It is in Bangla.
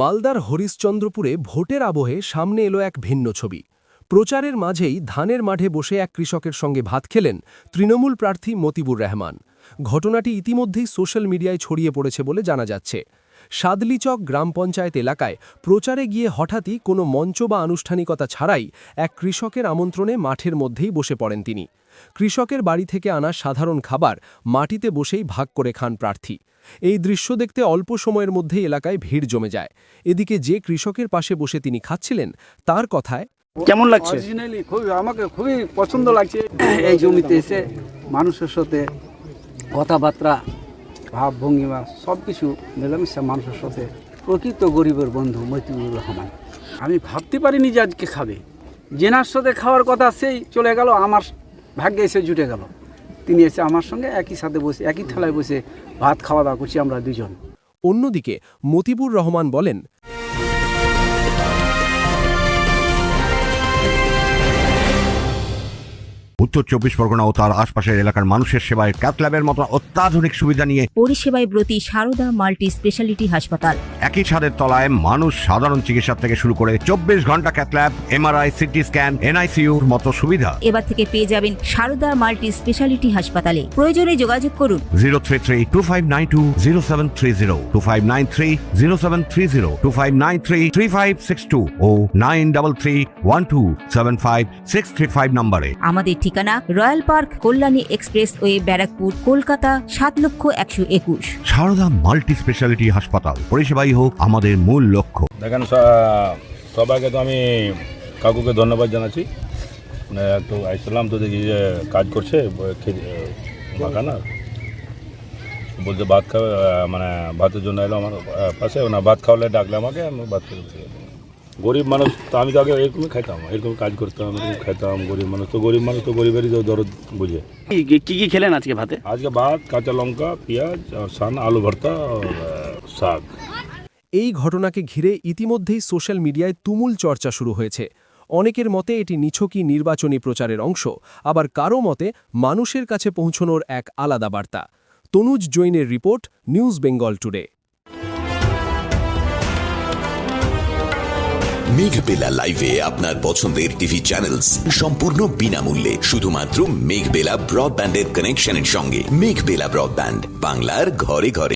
মালদার হরিশ্চন্দ্রপুরে ভোটের আবহে সামনে এলো এক ভিন্ন ছবি। প্রচারের মাঝেই ধানের মাঠে বসে এক কৃষকের সঙ্গে ভাত খেলেন তৃণমূল প্রার্থী মতিবুর রহমান। ঘটনাটি ইতিমধ্যেই সোশ্যাল মিডিয়ায় ছড়িয়ে পড়েছে বলে জানা যাচ্ছে। সাদলিচক গ্রাম পঞ্চায়েত এলাকায় প্রচারে গিয়ে হঠাৎই কোনো মঞ্চ বা আনুষ্ঠানিকতা ছাড়াই এক কৃষকের আমন্ত্রণে মাঠের মধ্যেই বসে পড়েন তিনি। কৃষকের বাড়ি থেকে আনা সাধারণ খাবার মাটিতে বসেই ভাগ করে খান প্রার্থী। এই দৃশ্য দেখতে অল্প সময়ের মধ্যেই এলাকায় ভিড় জমে যায়। এদিকে যে কৃষকের পাশে বসে তিনি খাচ্ছিলেন তার কথায়, কেমন লাগছে? আমাকে খুবই পছন্দ লাগছে এই জমিতে এসে মানুষের সাথে কথাবার্তা, ভাব ভঙ্গিমা সব কিছু মেলামেশা, মানুষের সাথে প্রকৃত গরিবের বন্ধু মতিবুর রহমান। আমি ভাবতে পারিনি যে আজকে খাবে। জেনার সাথে খাওয়ার কথা সেই চলে গেল, আমার ভাগ্যে এসে জুটে গেল। তিনি এসে আমার সঙ্গে একই সাথে বসে একই থালায় বসে ভাত খাওয়া দাওয়া করছি আমরা দুজন। অন্যদিকে মতিবুর রহমান বলেন, উত্তর 24 পরগনা ও তার আশপাশের এলাকার মানুষের সেবায় ক্যাথল্যাবের মতো অত্যাধুনিক সুবিধা নিয়ে পরিষেবায় ব্রতী সারদা মাল্টি স্পেশালিটি হাসপাতাল। একই ছাদের তলায় মানুষ সাধারণ চিকিৎসা থেকে শুরু করে 24 ঘন্টা ক্যাথল্যাব, এমআরআই, সিটি স্ক্যান, এনআইসিইউর মতো সুবিধা এবার থেকে পেয়ে যাবেন সারদা মাল্টি স্পেশালিটি হাসপাতালে। প্রয়োজনে যোগাযোগ করুন 033-2592-0730, 2593-0730, 2593-3562 ও 9331275635 নম্বরে। আমাদের ঠিকানা royal park, Kalyani expressway, Barrackpore, Kolkata 7,01,21। Sarada multi speciality হাসপাতাল, পরিষেবাই হোক আমাদের মূল লক্ষ্য। দেখেন, সবাইকে তো আমি কাকুকে ধন্যবাদ জানাচ্ছি। একটু আসলাম তো দেখি যে কাজ করছে মাখানা, বলতে ভাত খাওয়া, মানে ভাতের জন্য এলো আমার পাশে, না ভাত খাওয়ালে ডাকলে আমাকে, আমি ভাত খেতে। গরিব মানুষ তো আমি তো আগে এরকমই খাইতাম, এরকম কাজ করতাম, এরকম খাইতাম। গরিব মানুষ তো গরিবেরই তো দরদ বুঝে। কি কি খেলেন আজকে ভাতে? আজকে ভাত, কাঁচা লঙ্কা, পেঁয়াজ আর সান, আলু ভর্তা, শাক। এই ঘটনাকে ঘিরে ইতিমধ্যেই সোশ্যাল মিডিয়ায় তুমুল চর্চা শুরু হয়েছে। অনেকের মতে এটি নিছকই নির্বাচনী প্রচারের অংশ, আবার কারও মতে মানুষের কাছে পৌঁছনোর এক আলাদা বার্তা। তনুজ জৈনের রিপোর্ট, নিউজ বেঙ্গল টুডে। মেঘবেলা লাইভে আপনার পছন্দের টিভি চ্যানেলস সম্পূর্ণ বিনামূল্যে, শুধুমাত্র মেঘবেলা ব্রডব্যান্ডের কানেকশনের সঙ্গে। মেঘবেলা ব্রডব্যান্ড, বাংলার ঘরে ঘরে।